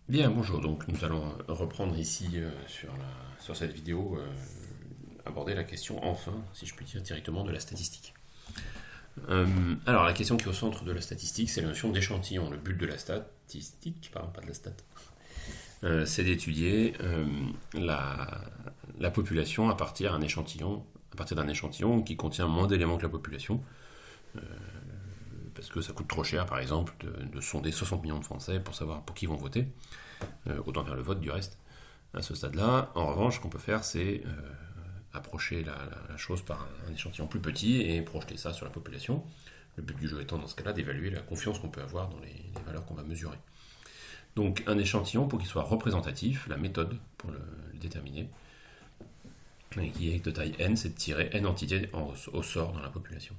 Bien, bonjour. Donc, nous allons reprendre ici sur cette vidéo, aborder la question, enfin, si je puis dire directement, de la statistique. Alors, la question qui est au centre de la statistique, c'est la notion d'échantillon. Le but de la statistique, pardon, pas de la stat, c'est d'étudier la population à partir d'un échantillon qui contient moins d'éléments que la population, parce que ça coûte trop cher, par exemple, de sonder 60 millions de Français pour savoir pour qui ils vont voter. Autant faire le vote du reste à ce stade-là. En revanche, ce qu'on peut faire, c'est approcher la chose par un échantillon plus petit et projeter ça sur la population. Le but du jeu étant dans ce cas-là d'évaluer la confiance qu'on peut avoir dans les valeurs qu'on va mesurer. Donc un échantillon, pour qu'il soit représentatif, la méthode pour le déterminer, qui est de taille n, c'est de tirer n entités au sort dans la population.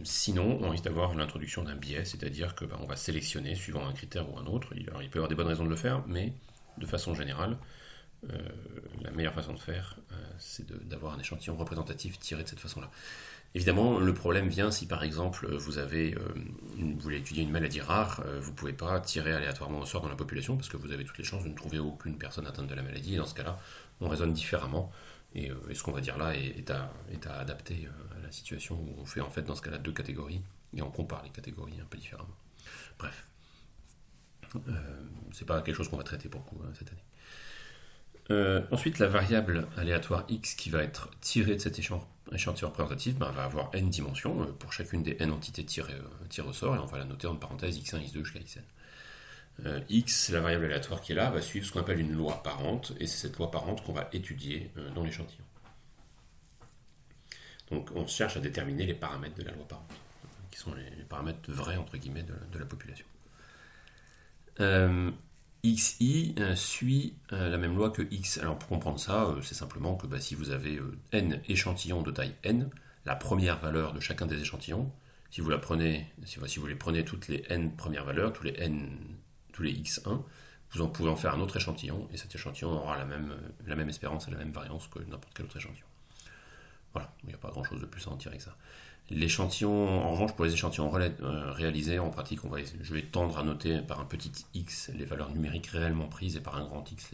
Sinon, on risque d'avoir l'introduction d'un biais, c'est-à-dire que on va sélectionner suivant un critère ou un autre. Alors, il peut y avoir des bonnes raisons de le faire, mais de façon générale, euh, la meilleure façon de faire, c'est d'avoir un échantillon représentatif tiré de cette façon-là. Évidemment, le problème vient si par exemple vous voulez étudier une maladie rare, vous ne pouvez pas tirer aléatoirement au sort dans la population parce que vous avez toutes les chances de ne trouver aucune personne atteinte de la maladie. Et dans ce cas-là, on raisonne différemment. Et ce qu'on va dire là est à adapter à la situation où on fait en fait dans ce cas-là deux catégories et on compare les catégories un peu différemment. Bref, c'est pas quelque chose qu'on va traiter beaucoup cette année. Ensuite, la variable aléatoire x qui va être tirée de cet échantillon représentatif va avoir n dimensions pour chacune des n entités tirées au sort et on va la noter en parenthèse x1, x2 jusqu'à xn. X, la variable aléatoire qui est là, va suivre ce qu'on appelle une loi parente et c'est cette loi parente qu'on va étudier dans l'échantillon. Donc on cherche à déterminer les paramètres de la loi parente, qui sont les paramètres vrais entre guillemets de la population. XI suit la même loi que X. Alors pour comprendre ça, c'est simplement que si vous avez n échantillons de taille n, la première valeur de chacun des échantillons, si vous les prenez toutes les n premières valeurs, tous les x1, vous en pouvez en faire un autre échantillon, et cet échantillon aura la même espérance et la même variance que n'importe quel autre échantillon. Voilà, il n'y a pas grand chose de plus à en tirer que ça. L'échantillon, en revanche, pour les échantillons réalisés, en pratique, je vais tendre à noter par un petit x les valeurs numériques réellement prises et par un grand x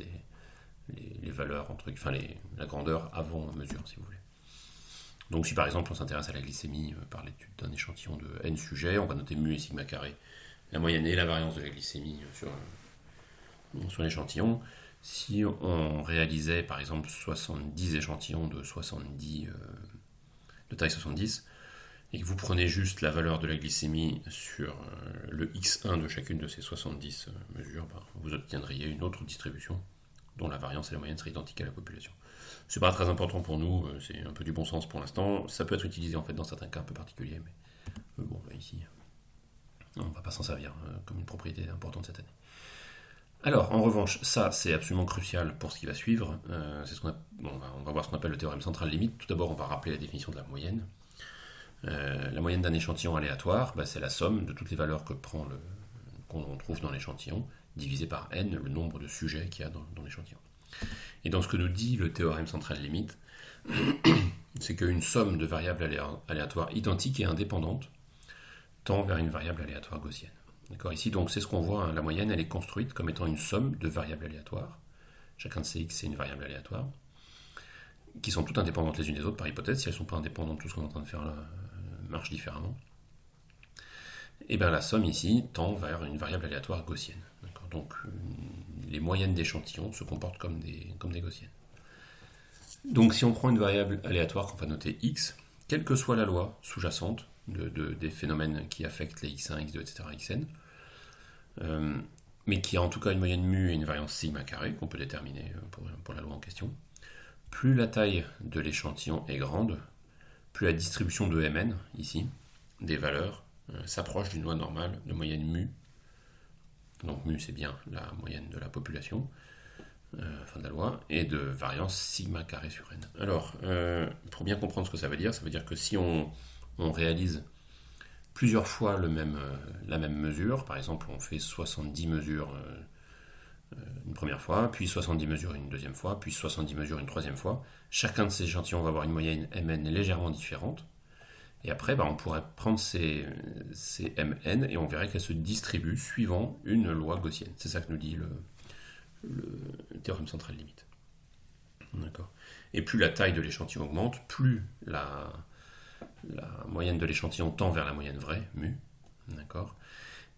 les valeurs, la grandeur avant mesure, si vous voulez. Donc si par exemple on s'intéresse à la glycémie par l'étude d'un échantillon de n sujets, on va noter mu et sigma carré, la moyenne et la variance de la glycémie sur l'échantillon. Si on réalisait par exemple 70 échantillons de taille 70, et que vous prenez juste la valeur de la glycémie sur le x1 de chacune de ces 70 mesures, vous obtiendriez une autre distribution dont la variance et la moyenne seraient identiques à la population. C'est pas très important pour nous, c'est un peu du bon sens pour l'instant. Ça peut être utilisé en fait dans certains cas un peu particuliers, mais bon, ici, on ne va pas s'en servir comme une propriété importante cette année. Alors, en revanche, ça c'est absolument crucial pour ce qui va suivre. On va voir ce qu'on appelle le théorème central limite. Tout d'abord, on va rappeler la définition de la moyenne. La moyenne d'un échantillon aléatoire, c'est la somme de toutes les valeurs qu'on trouve dans l'échantillon, divisé par n, le nombre de sujets qu'il y a dans l'échantillon. Et dans ce que nous dit le théorème central limite, c'est qu'une somme de variables aléatoires identiques et indépendantes tend vers une variable aléatoire gaussienne. D'accord, ici, donc, c'est ce qu'on voit, la moyenne, elle est construite comme étant une somme de variables aléatoires. Chacun de ces x, c'est une variable aléatoire, qui sont toutes indépendantes les unes des autres par hypothèse. Si elles ne sont pas indépendantes, tout ce qu'on est en train de faire là marche différemment. Et bien la somme ici tend vers une variable aléatoire gaussienne. D'accord, donc les moyennes d'échantillons se comportent comme des gaussiennes. Donc si on prend une variable aléatoire qu'on va noter x, quelle que soit la loi sous-jacente des phénomènes qui affectent les x1, x2, etc., xn, mais qui a en tout cas une moyenne mu et une variance sigma carré qu'on peut déterminer pour la loi en question, plus la taille de l'échantillon est grande, plus la distribution de Mn, ici, des valeurs, s'approche d'une loi normale de moyenne mu. Donc mu, c'est bien la moyenne de la population, fin de la loi, et de variance sigma carré sur n. Alors, pour bien comprendre ce que ça veut dire que si on réalise plusieurs fois la même mesure, par exemple, on fait 70 mesures une première fois, puis 70 mesures une deuxième fois, puis 70 mesures une troisième fois. Chacun de ces échantillons va avoir une moyenne Mn légèrement différente. Et après, on pourrait prendre ces Mn et on verrait qu'elles se distribuent suivant une loi gaussienne. C'est ça que nous dit le théorème central limite. D'accord. Et plus la taille de l'échantillon augmente, plus la moyenne de l'échantillon tend vers la moyenne vraie, mu. D'accord.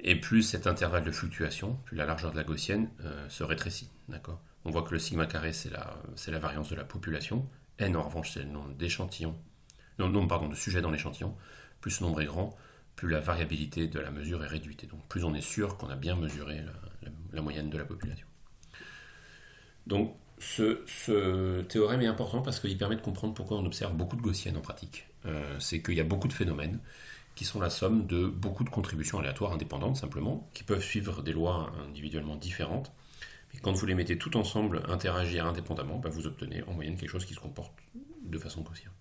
Et plus cet intervalle de fluctuation, plus la largeur de la gaussienne se rétrécit. D'accord. On voit que le sigma carré, c'est la variance de la population. N, en revanche, c'est le nombre d'échantillons. Non, le nombre de sujets dans l'échantillon. Plus ce nombre est grand, plus la variabilité de la mesure est réduite. Et donc, plus on est sûr qu'on a bien mesuré la moyenne de la population. Donc, ce théorème est important parce qu'il permet de comprendre pourquoi on observe beaucoup de gaussiennes en pratique. C'est qu'il y a beaucoup de phénomènes qui sont la somme de beaucoup de contributions aléatoires indépendantes, simplement, qui peuvent suivre des lois individuellement différentes. Et quand vous les mettez toutes ensemble, interagir indépendamment, vous obtenez en moyenne quelque chose qui se comporte de façon gaussienne.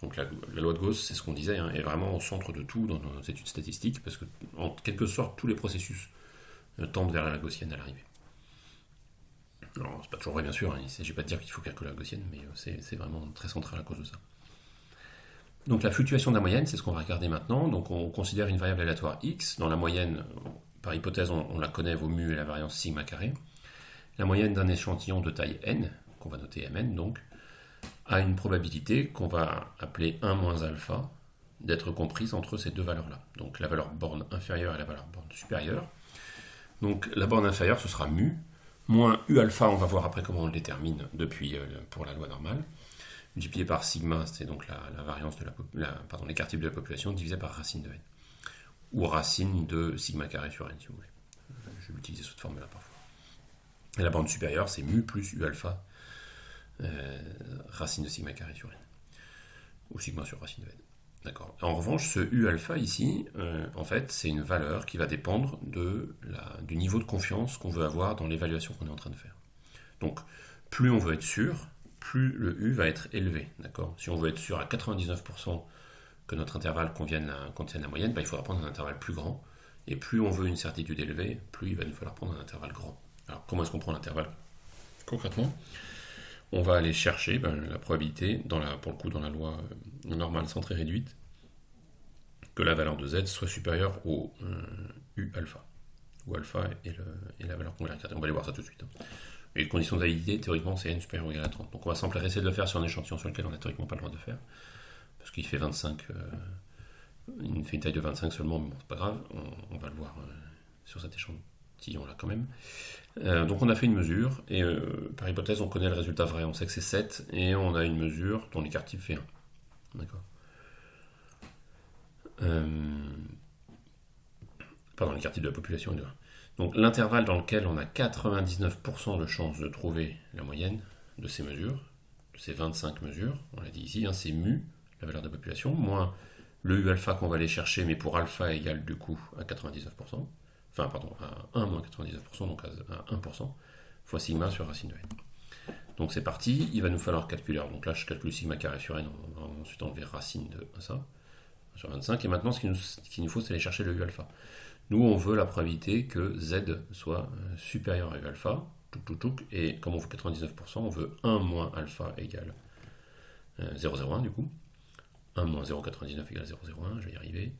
Donc la loi de Gauss, c'est ce qu'on disait, est vraiment au centre de tout dans nos études statistiques, parce que en quelque sorte, tous les processus tendent vers la gaussienne à l'arrivée. Alors, c'est pas toujours vrai, bien sûr, il ne s'agit pas de dire qu'il faut calculer la gaussienne, mais c'est vraiment très central à cause de ça. Donc la fluctuation de la moyenne, c'est ce qu'on va regarder maintenant. Donc on considère une variable aléatoire x. Dans la moyenne, par hypothèse, on la connaît vaut mu et la variance sigma carré. La moyenne d'un échantillon de taille n, qu'on va noter mn, donc, a une probabilité qu'on va appeler 1 moins alpha d'être comprise entre ces deux valeurs-là. Donc la valeur borne inférieure et la valeur borne supérieure. Donc la borne inférieure, ce sera mu, moins u alpha, on va voir après comment on le détermine depuis pour la loi normale, multiplié par sigma, c'est donc la variance de l'écart type de la population, divisé par racine de n. Ou racine de sigma carré sur n, si vous voulez. Je vais utiliser cette formule-là parfois. Et la borne supérieure, c'est mu plus u alpha, racine de sigma carré sur n. Ou sigma sur racine de n. D'accord. En revanche, ce u alpha ici, en fait, c'est une valeur qui va dépendre du niveau de confiance qu'on veut avoir dans l'évaluation qu'on est en train de faire. Donc, plus on veut être sûr, plus le u va être élevé. D'accord. Si on veut être sûr à 99% que notre intervalle contienne la moyenne, il faudra prendre un intervalle plus grand. Et plus on veut une certitude élevée, plus il va nous falloir prendre un intervalle grand. Alors, comment est-ce qu'on prend l'intervalle concrètement? On va aller chercher la probabilité, pour le coup dans la loi normale centrée réduite, que la valeur de z soit supérieure au u alpha, où alpha est la valeur qu'on va regarder. On va aller voir ça tout de suite. Et les conditions de validité, théoriquement, c'est n supérieur ou égal à 30. Donc on va simplement essayer de le faire sur un échantillon sur lequel on n'a théoriquement pas le droit de faire, parce qu'il fait 25, il fait une taille de 25 seulement, mais bon, c'est pas grave, on va le voir sur cet échantillon-là quand même. Donc on a fait une mesure, et par hypothèse on connaît le résultat vrai, on sait que c'est 7, et on a une mesure dont l'écart type fait 1. D'accord. Pardon, l'écart type de la population est de 1. Donc l'intervalle dans lequel on a 99% de chances de trouver la moyenne de ces mesures, de ces 25 mesures, on l'a dit ici, c'est mu, la valeur de la population, moins le u alpha qu'on va aller chercher, mais pour alpha égale du coup à 99%. Enfin, pardon, à 1 moins 99%, donc à 1%, fois sigma sur racine de n. Donc c'est parti, il va nous falloir calculer. Donc là, je calcule sigma carré sur n, on va ensuite enlever racine de ça, sur 25. Et maintenant, ce qu'il nous faut, c'est aller chercher le u alpha. Nous, on veut la probabilité que z soit supérieur à u alpha, et comme on veut 99%, on veut 1 moins alpha égale 0,01 du coup. 1 moins 0,99 égale 0,01, je vais y arriver.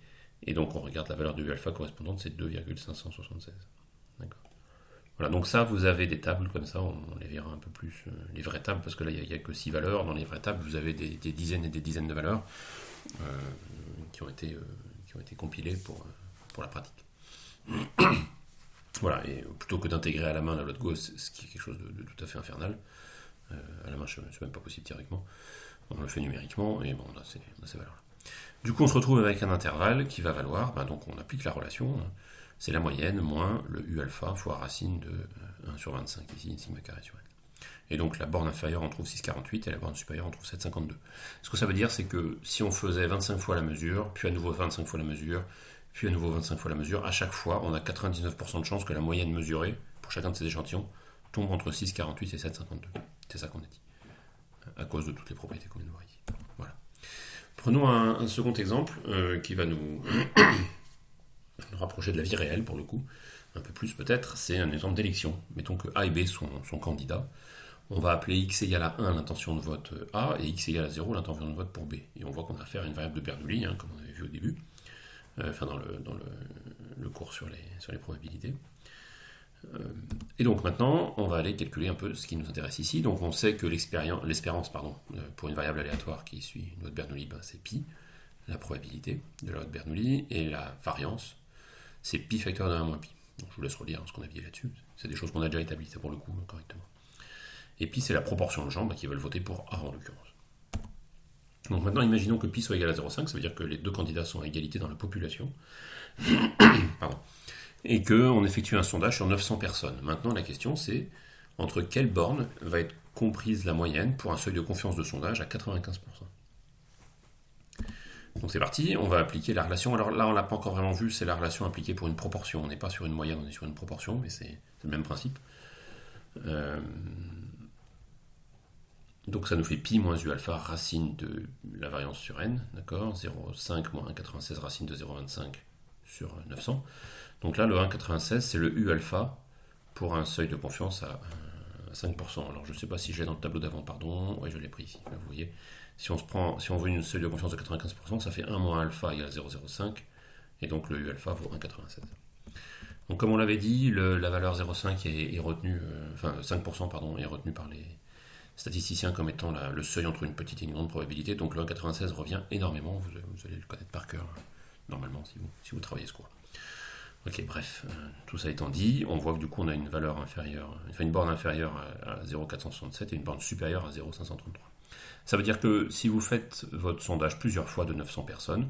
Et donc on regarde la valeur de u alpha correspondante, c'est 2,576. D'accord. Voilà, donc ça, vous avez des tables comme ça, on les verra un peu plus, les vraies tables, parce que là, il n'y a que 6 valeurs. Dans les vraies tables, vous avez des dizaines et des dizaines de valeurs qui ont été compilées pour la pratique. Voilà, et plutôt que d'intégrer à la main la loi de Gauss, ce qui est quelque chose de tout à fait infernal, à la main, c'est même pas possible théoriquement, on le fait numériquement, et bon, on a ces valeurs-là. Du coup, on se retrouve avec un intervalle qui va valoir, donc on applique la relation, c'est la moyenne moins le u alpha fois racine de 1 sur 25, ici, sigma carré sur n. Et donc la borne inférieure, on trouve 6,48 et la borne supérieure, on trouve 7,52. Ce que ça veut dire, c'est que si on faisait 25 fois la mesure, puis à nouveau 25 fois la mesure, puis à nouveau 25 fois la mesure, à chaque fois, on a 99% de chances que la moyenne mesurée, pour chacun de ces échantillons, tombe entre 6,48 et 7,52. C'est ça qu'on a dit, à cause de toutes les propriétés qu'on vient de voir ici. Voilà. Prenons un second exemple qui va nous rapprocher de la vie réelle, pour le coup, un peu plus peut-être. C'est un exemple d'élection. Mettons que A et B sont candidats. on va appeler x égale à 1 l'intention de vote A et x égale à 0 l'intention de vote pour B. Et on voit qu'on a affaire à une variable de Bernoulli, comme on avait vu au début, dans le cours sur les probabilités. Et donc maintenant, on va aller calculer un peu ce qui nous intéresse ici. Donc on sait que l'espérance pour une variable aléatoire qui suit une loi de Bernoulli, c'est pi, la probabilité de la loi de Bernoulli, et la variance, c'est pi facteur de 1 moins pi. Donc je vous laisse relire ce qu'on a dit là-dessus. C'est des choses qu'on a déjà établies, pour le coup, correctement. Et pi, c'est la proportion de gens qui veulent voter pour A en l'occurrence. Donc maintenant, imaginons que pi soit égal à 0,5, ça veut dire que les deux candidats sont à égalité dans la population. Pardon. Et qu'on effectue un sondage sur 900 personnes. Maintenant, la question, c'est entre quelle borne va être comprise la moyenne pour un seuil de confiance de sondage à 95%. Donc c'est parti, on va appliquer la relation. Alors là, on ne l'a pas encore vraiment vu, c'est la relation appliquée pour une proportion. On n'est pas sur une moyenne, on est sur une proportion, mais c'est le même principe. Donc ça nous fait pi moins u alpha racine de la variance sur n, d'accord, 0,5 moins 1,96 racine de 0,25 sur 900. Donc là, le 1,96, c'est le u alpha pour un seuil de confiance à 5%. Alors je ne sais pas si j'ai dans le tableau d'avant, pardon. Oui, je l'ai pris ici, là, vous voyez. Si on veut une seuil de confiance de 95%, ça fait 1 moins alpha égale 0,05, et donc le u alpha vaut 1,96. Donc comme on l'avait dit, la valeur 0,5 est retenue, 5% pardon, est retenue par les statisticiens comme étant le seuil entre une petite et une grande probabilité. Donc le 1,96 revient énormément, vous allez le connaître par cœur, normalement, si vous travaillez ce cours. Ok, bref, tout ça étant dit, on voit que du coup on a une valeur inférieure, une borne inférieure à 0,467 et une borne supérieure à 0,533. Ça veut dire que si vous faites votre sondage plusieurs fois de 900 personnes,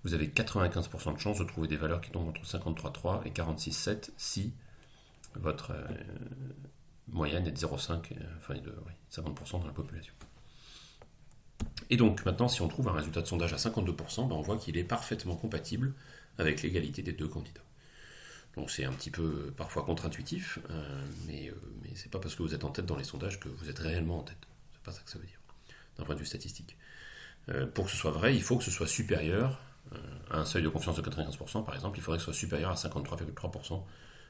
vous avez 95% de chance de trouver des valeurs qui tombent entre 53,3 et 46,7 si votre moyenne est de 0,5, de 50% dans la population. Et donc maintenant, si on trouve un résultat de sondage à 52%, on voit qu'il est parfaitement compatible avec l'égalité des deux candidats. Donc c'est un petit peu parfois contre-intuitif, mais c'est pas parce que vous êtes en tête dans les sondages que vous êtes réellement en tête. C'est pas ça que ça veut dire, d'un point de vue statistique. Pour que ce soit vrai, il faut que ce soit supérieur à un seuil de confiance de 95%, par exemple, il faudrait que ce soit supérieur à 53,3%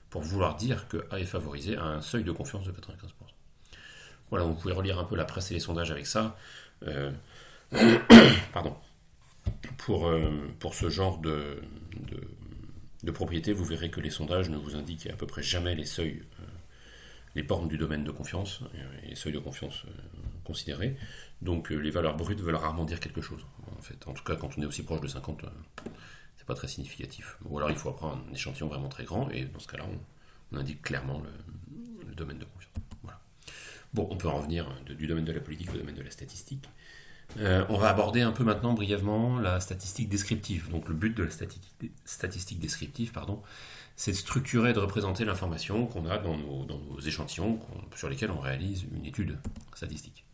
pour vouloir dire que A est favorisé à un seuil de confiance de 95%. Voilà, vous pouvez relire un peu la presse et les sondages avec ça. Pardon. Pour ce genre de propriété, vous verrez que les sondages ne vous indiquent à peu près jamais les seuils, les bornes du domaine de confiance, et les seuils de confiance considérés. Donc les valeurs brutes veulent rarement dire quelque chose. En fait, en tout cas, quand on est aussi proche de 50, c'est pas très significatif. Ou alors il faut prendre un échantillon vraiment très grand, et dans ce cas-là, on indique clairement le domaine de confiance. Voilà. Bon, on peut en revenir du domaine de la politique au domaine de la statistique. On va aborder un peu maintenant brièvement la statistique descriptive. Donc le but de la statistique descriptive, c'est de structurer et de représenter l'information qu'on a dans nos échantillons sur lesquels on réalise une étude statistique.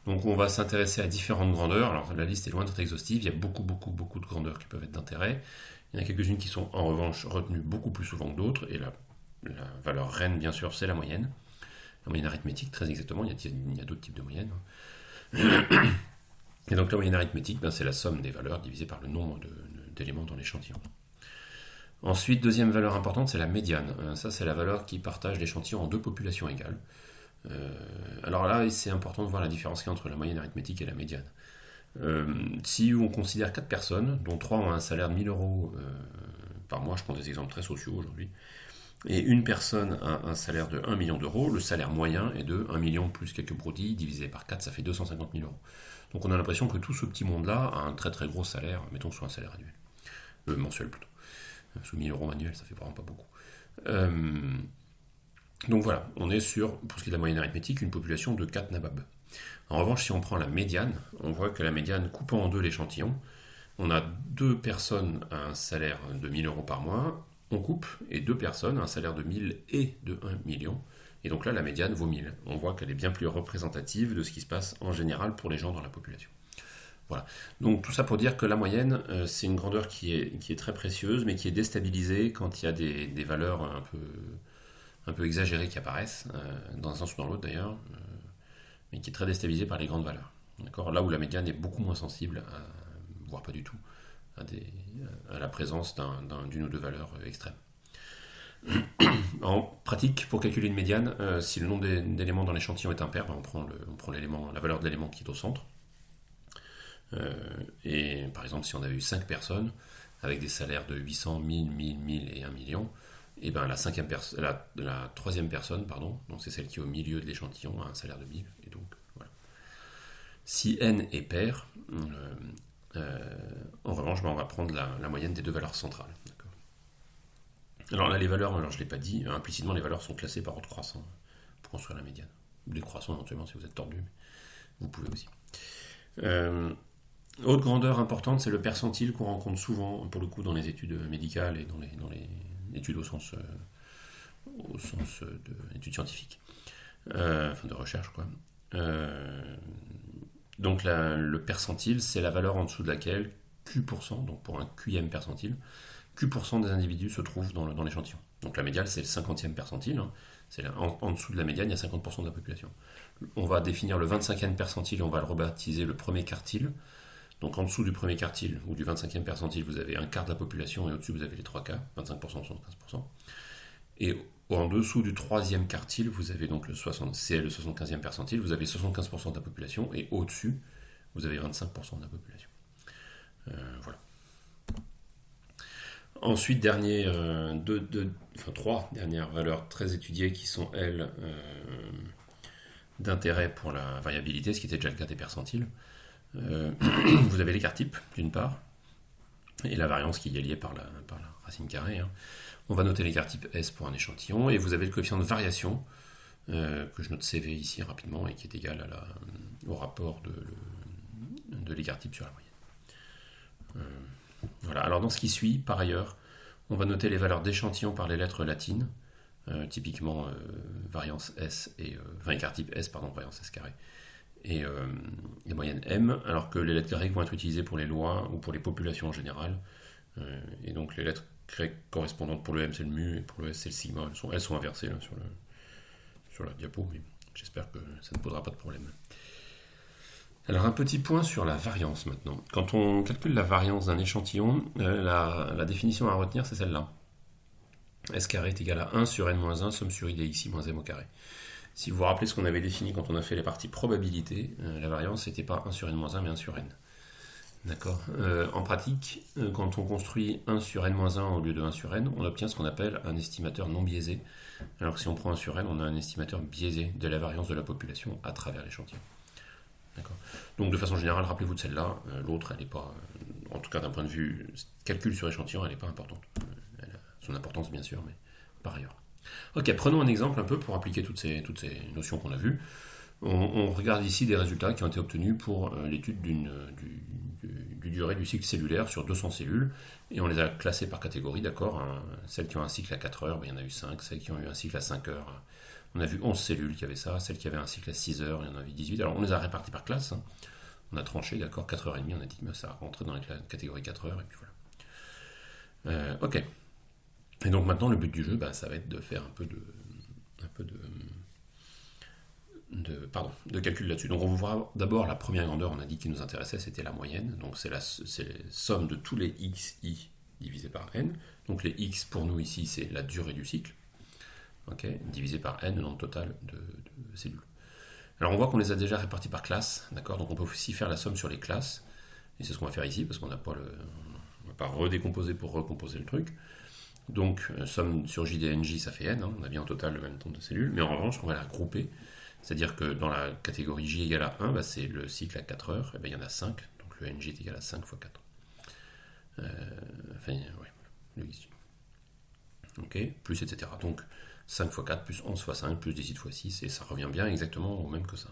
Donc on va s'intéresser à différentes grandeurs. Alors la liste est loin d'être exhaustive, il y a beaucoup de grandeurs qui peuvent être d'intérêt. Il y en a quelques-unes qui sont en revanche retenues beaucoup plus souvent que d'autres, et la valeur reine, bien sûr, c'est la moyenne. La moyenne arithmétique, très exactement, il y a d'autres types de moyennes. Et donc la moyenne arithmétique, c'est la somme des valeurs divisée par le nombre d'éléments dans l'échantillon. Ensuite, deuxième valeur importante, c'est la médiane. Ça, c'est la valeur qui partage l'échantillon en deux populations égales. Alors là, c'est important de voir la différence qu'il y a entre la moyenne arithmétique et la médiane. Si on considère 4 personnes, dont 3 ont un salaire de 1 000 euros par mois, je prends des exemples très sociaux aujourd'hui, et une personne a un salaire de 1 million d'euros, le salaire moyen est de 1 million plus quelques brodis, divisé par 4, ça fait 250 000 euros. Donc on a l'impression que tout ce petit monde-là a un très très gros salaire, mettons sur un salaire annuel, mensuel plutôt. Sous 1 000 euros annuels, ça fait vraiment pas beaucoup. Donc voilà, on est sur, pour ce qui est de la moyenne arithmétique, une population de 4 nababs. En revanche, si on prend la médiane, on voit que la médiane, coupant en deux l'échantillon, on a 2 personnes à un salaire de 1 000 euros par mois, on coupe, et 2 personnes à un salaire de 1 000 et de 1 million. Et donc là, la médiane vaut 1 000. On voit qu'elle est bien plus représentative de ce qui se passe en général pour les gens dans la population. Voilà. Donc tout ça pour dire que la moyenne, c'est une grandeur qui est très précieuse, mais qui est déstabilisée quand il y a des valeurs un peu exagérées qui apparaissent, dans un sens ou dans l'autre d'ailleurs, mais qui est très déstabilisée par les grandes valeurs. D'accord ? Là où la médiane est beaucoup moins sensible, voire pas du tout, à la présence d'une ou deux valeurs extrêmes. En pratique, pour calculer une médiane, si le nombre d'éléments dans l'échantillon est impair, on prend la valeur de l'élément qui est au centre. Et par exemple, si on avait eu 5 personnes avec des salaires de 800, 1000, 1000, 1000 et 1 million, et ben la troisième personne, pardon, donc c'est celle qui est au milieu de l'échantillon, a un salaire de 1000. Et donc, voilà. Si n est pair, en revanche, on va prendre la moyenne des deux valeurs centrales. D'accord. Alors là, les valeurs, alors je ne l'ai pas dit, implicitement, les valeurs sont classées par ordre croissant pour construire la médiane. Ou décroissant éventuellement si vous êtes tordu, mais vous pouvez aussi. Autre grandeur importante, c'est le percentile qu'on rencontre souvent, pour le coup, dans les études médicales et dans les études au sens d'études scientifiques, enfin de recherche, quoi. Donc le percentile, c'est la valeur en dessous de laquelle Q%, donc pour un Qème percentile, Q% des individus se trouvent dans l'échantillon. Donc la médiane, c'est le 50e percentile, hein. En dessous de la médiane, il y a 50% de la population. On va définir le 25e percentile et on va le rebaptiser le premier quartile. Donc en dessous du premier quartile ou du 25e percentile, vous avez un quart de la population et au-dessus, vous avez les 3 quarts, 25%, 75%. Et en dessous du troisième quartile, vous avez donc le 75e percentile, vous avez 75% de la population et au-dessus, vous avez 25% de la population. Voilà. Ensuite, trois dernières valeurs très étudiées qui sont, elles, d'intérêt pour la variabilité, ce qui était déjà le cas des percentiles. Vous avez l'écart type, d'une part, et la variance qui est liée par la racine carrée. Hein. On va noter l'écart type S pour un échantillon, et vous avez le coefficient de variation, que je note CV ici rapidement, et qui est égal au rapport de l'écart type sur la moyenne. Voilà. Alors dans ce qui suit, par ailleurs, on va noter les valeurs d'échantillon par les lettres latines, typiquement variance S écart type S, variance S carré, et les moyennes M, alors que les lettres grecques vont être utilisées pour les lois ou pour les populations en général. Et donc les lettres grecques correspondantes pour le M c'est le mu et pour le S c'est le sigma. Elles sont inversées là, sur la diapo, mais j'espère que ça ne posera pas de problème. Alors un petit point sur la variance maintenant. Quand on calcule la variance d'un échantillon, la définition à retenir c'est celle-là. S carré est égal à 1 sur n-1 somme sur i dxi moins m au carré. Si vous vous rappelez ce qu'on avait défini quand on a fait les parties probabilité, la variance n'était pas 1 sur n-1 mais 1 sur n. D'accord. En pratique, quand on construit 1 sur n-1 au lieu de 1 sur n, on obtient ce qu'on appelle un estimateur non biaisé. Alors que si on prend 1 sur n, on a un estimateur biaisé de la variance de la population à travers l'échantillon. D'accord. Donc de façon générale, rappelez-vous de celle-là, l'autre elle n'est pas, en tout cas d'un point de vue calcul sur échantillon, elle n'est pas importante. Elle a son importance bien sûr, mais par ailleurs. Ok, prenons un exemple un peu pour appliquer toutes ces notions qu'on a vues. On regarde ici des résultats qui ont été obtenus pour l'étude du durée du cycle cellulaire sur 200 cellules, et on les a classées par catégorie, d'accord. Celles qui ont un cycle à 4 heures, il y en a eu 5, celles qui ont eu un cycle à 5 heures, on a vu 11 cellules qui avaient ça, celles qui avaient un cycle à 6 heures, il y en a eu 18. Alors on les a réparties par classe, hein. On a tranché, d'accord, 4h30, on a dit que ça rentrait dans la catégorie 4 heures, et puis voilà. Ok. Et donc maintenant le but du jeu, ça va être de faire un peu de calcul là-dessus. Donc on va voir d'abord la première grandeur, on a dit qui nous intéressait, c'était la moyenne. Donc c'est la somme de tous les xi divisé par n. Donc les x pour nous ici c'est la durée du cycle, okay, divisé par n, le nombre total de cellules. Alors on voit qu'on les a déjà répartis par classe, d'accord. Donc on peut aussi faire la somme sur les classes, et c'est ce qu'on va faire ici parce qu'on n'a pas on va pas redécomposer pour recomposer le truc. Donc somme sur JDNJ ça fait n, hein, on a bien au total le même nombre de cellules, mais en revanche on va la grouper. C'est-à-dire que dans la catégorie J égale à 1, c'est le cycle à 4 heures, et il y en a 5, donc le NJ est égal à 5 fois 4. Le ici. Ok, plus etc. Donc 5 fois 4 plus 11 fois 5 plus 18 fois 6, et ça revient bien exactement au même que ça.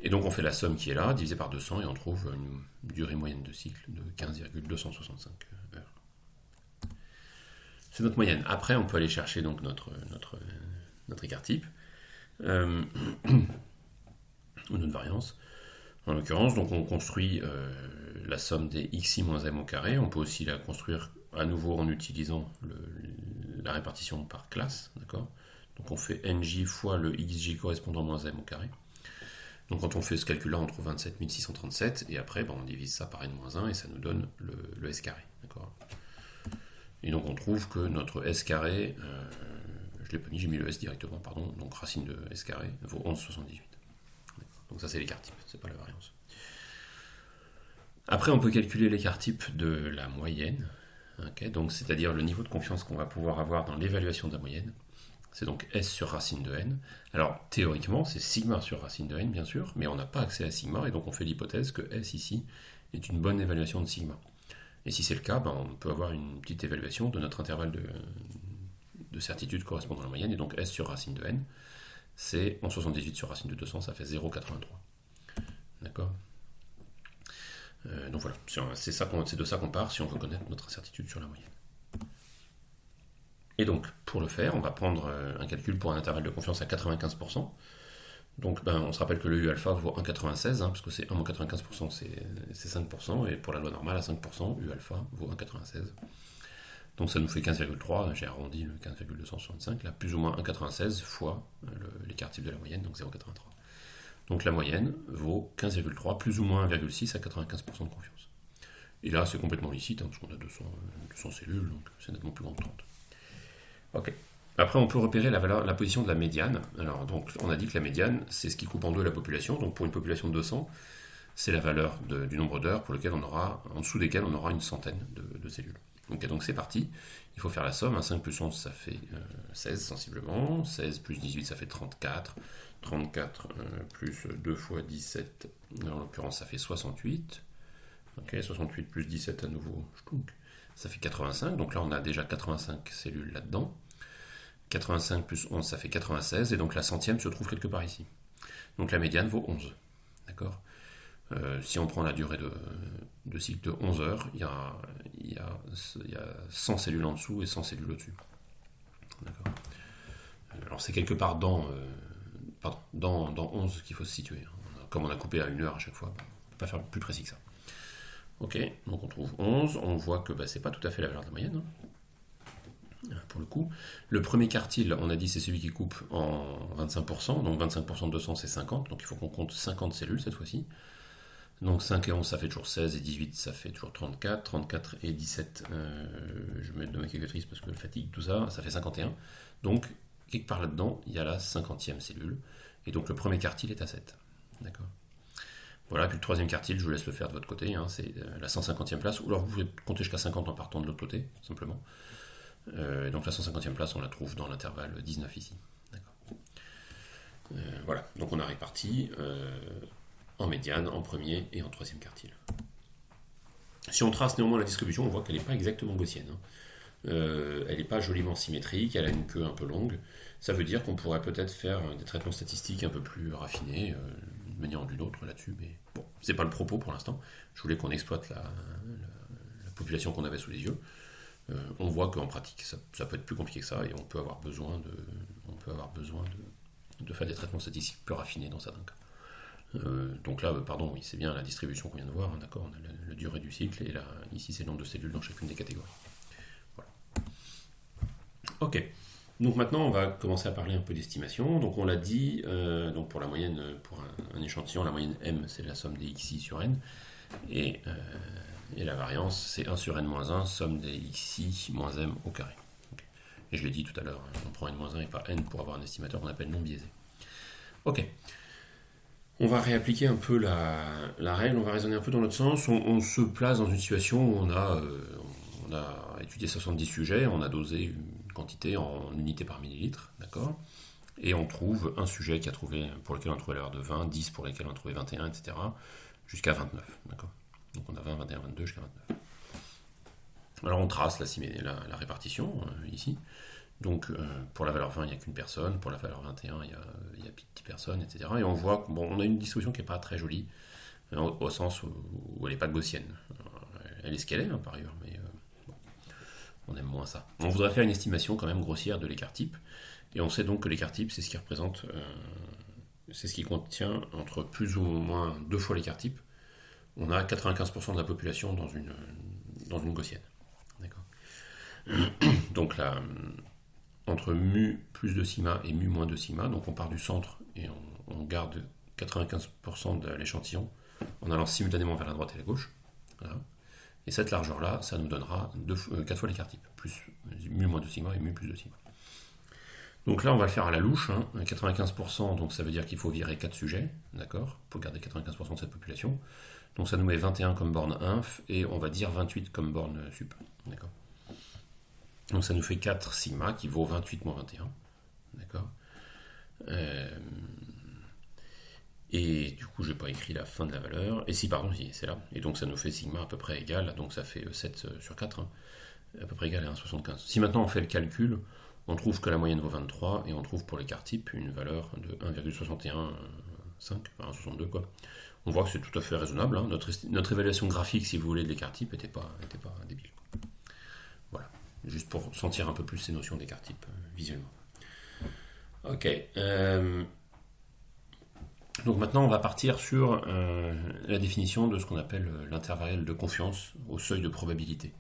Et donc on fait la somme qui est là, divisé par 200, et on trouve une durée moyenne de cycle de 15,265 heures. C'est notre moyenne. Après, on peut aller chercher donc notre écart type. Ou notre variance en l'occurrence, donc on construit la somme des xi moins m au carré. On peut aussi la construire à nouveau en utilisant la répartition par classe, d'accord. Donc on fait nj fois le xj correspondant moins m au carré. Donc quand on fait ce calcul là on trouve 27 637 et après on divise ça par n-1 et ça nous donne le s carré, d'accord. Et donc on trouve que notre S carré, je l'ai pas mis, j'ai mis le S directement, pardon, donc racine de S carré vaut 11,78. Donc ça c'est l'écart type, c'est pas la variance. Après on peut calculer l'écart type de la moyenne, okay, donc c'est-à-dire le niveau de confiance qu'on va pouvoir avoir dans l'évaluation de la moyenne. C'est donc S sur racine de n. Alors théoriquement c'est sigma sur racine de n bien sûr, mais on n'a pas accès à sigma et donc on fait l'hypothèse que S ici est une bonne évaluation de sigma. Et si c'est le cas, on peut avoir une petite évaluation de notre intervalle de certitude correspondant à la moyenne, et donc S sur racine de n, c'est en 78 sur racine de 200, ça fait 0,83. D'accord. Donc voilà, c'est de ça qu'on part si on veut connaître notre incertitude sur la moyenne. Et donc, pour le faire, on va prendre un calcul pour un intervalle de confiance à 95%. Donc, on se rappelle que le U alpha vaut 1,96, parce que c'est 1,95%, c'est 5%, et pour la loi normale, à 5%, U alpha vaut 1,96. Donc ça nous fait 15,3, j'ai arrondi le 15,265, là, plus ou moins 1,96 fois l'écart type de la moyenne, donc 0,83. Donc la moyenne vaut 15,3, plus ou moins 1,6 à 95% de confiance. Et là, c'est complètement licite, parce qu'on a 200 cellules, donc c'est nettement plus grand que 30. Ok. Après, on peut repérer la position de la médiane. Alors, donc, on a dit que la médiane, c'est ce qui coupe en deux la population. Donc, pour une population de 200, c'est la valeur du nombre d'heures pour lequel en dessous desquelles on aura une centaine de cellules. Okay, donc, c'est parti. Il faut faire la somme. 5 plus 11, ça fait 16 sensiblement. 16 plus 18, ça fait 34. 34 plus 2 fois 17, en l'occurrence, ça fait 68. Ok, 68 plus 17 à nouveau, ça fait 85. Donc là, on a déjà 85 cellules là-dedans. 85 plus 11, ça fait 96, et donc la centième se trouve quelque part ici. Donc la médiane vaut 11. D'accord. Si on prend la durée de cycle de 11 heures, il y a 100 cellules en dessous et 100 cellules au-dessus. D'accord. Alors c'est quelque part dans 11 qu'il faut se situer. Comme on a coupé à 1 heure à chaque fois, on ne peut pas faire plus précis que ça. Ok, donc on trouve 11, on voit que c'est pas tout à fait la valeur de la moyenne. Pour le coup, le premier quartile, on a dit, c'est celui qui coupe en 25%, donc 25% de 200, c'est 50, donc il faut qu'on compte 50 cellules cette fois-ci. Donc 5 et 11, ça fait toujours 16, et 18, ça fait toujours 34, 34 et 17, je vais mettre de ma calculatrice parce que fatigue, tout ça, ça fait 51. Donc, quelque part là-dedans, il y a la 50e cellule, et donc le premier quartile est à 7. D'accord. Voilà, puis le troisième quartile, je vous laisse le faire de votre côté, c'est la 150e place, ou alors vous pouvez compter jusqu'à 50 en partant de l'autre côté, simplement. Donc la 150e place, on la trouve dans l'intervalle 19 ici. D'accord. Voilà, donc on a réparti en médiane, en premier et en troisième quartile. Si on trace néanmoins la distribution, on voit qu'elle n'est pas exactement gaussienne. Elle n'est pas joliment symétrique, elle a une queue un peu longue. Ça veut dire qu'on pourrait peut-être faire des traitements statistiques un peu plus raffinés, d'une manière ou d'une autre là-dessus, mais bon, c'est pas le propos pour l'instant. Je voulais qu'on exploite la population qu'on avait sous les yeux. On voit qu'en pratique, ça peut être plus compliqué que ça, et on peut avoir besoin de faire des traitements statistiques plus raffinés dans certains cas. Donc là, oui, c'est bien la distribution qu'on vient de voir, d'accord, on a la durée du cycle, et là, ici, c'est le nombre de cellules dans chacune des catégories. Voilà. Ok. Donc maintenant, on va commencer à parler un peu d'estimation. Donc on l'a dit, donc pour la moyenne, pour un échantillon, la moyenne M, c'est la somme des xi sur n, et la variance, c'est 1 sur n-1, somme des xi moins m au carré. Okay. Et je l'ai dit tout à l'heure, on prend n-1 et pas n pour avoir un estimateur qu'on appelle non biaisé. Ok. On va réappliquer un peu la règle, on va raisonner un peu dans l'autre sens. On se place dans une situation où on a étudié 70 sujets, on a dosé une quantité en unités par millilitre, d'accord, et on trouve un sujet pour lequel on a trouvé la valeur de 20, 10 pour lesquels on a trouvé 21, etc., jusqu'à 29, d'accord. Donc on a 20, 21, 22 jusqu'à 29. Alors on trace la répartition ici. Donc pour la valeur 20, il n'y a qu'une personne, pour la valeur 21, il y a 10 personnes, etc. Et on voit qu'on a une distribution qui n'est pas très jolie, au sens où elle n'est pas gaussienne. Elle est ce qu'elle est, par ailleurs, mais on aime moins ça. On voudrait faire une estimation quand même grossière de l'écart type, et on sait donc que l'écart type, c'est ce qui représente, c'est ce qui contient entre plus ou moins 2 fois l'écart type. On a 95% de la population dans une gaussienne. D'accord. Donc là, entre mu plus de sigma et mu moins de sigma, donc on part du centre et on garde 95% de l'échantillon en allant simultanément vers la droite et la gauche. Voilà. Et cette largeur-là, ça nous donnera 4 fois l'écart type, plus mu moins 2 sigma et mu plus 2 sigma. Donc là, on va le faire à la louche, 95%, donc ça veut dire qu'il faut virer 4 sujets, d'accord, pour garder 95% de cette population. Donc ça nous met 21 comme borne inf, et on va dire 28 comme borne sup, d'accord. Donc ça nous fait 4 sigma, qui vaut 28 moins 21, d'accord. Et du coup, je n'ai pas écrit la fin de la valeur. Et si, pardon, c'est là. Et donc, ça nous fait sigma à peu près égal. Donc, ça fait 7 sur 4, à peu près égal à 1,75. Si maintenant on fait le calcul, on trouve que la moyenne vaut 23 et on trouve pour l'écart type une valeur de 1,615, enfin 1,62 quoi. On voit que c'est tout à fait raisonnable. Notre évaluation graphique, si vous voulez, de l'écart type n'était pas débile, quoi. Voilà. Juste pour sentir un peu plus ces notions d'écart type visuellement. Ok. Donc maintenant, on va partir sur la définition de ce qu'on appelle l'intervalle de confiance au seuil de probabilité,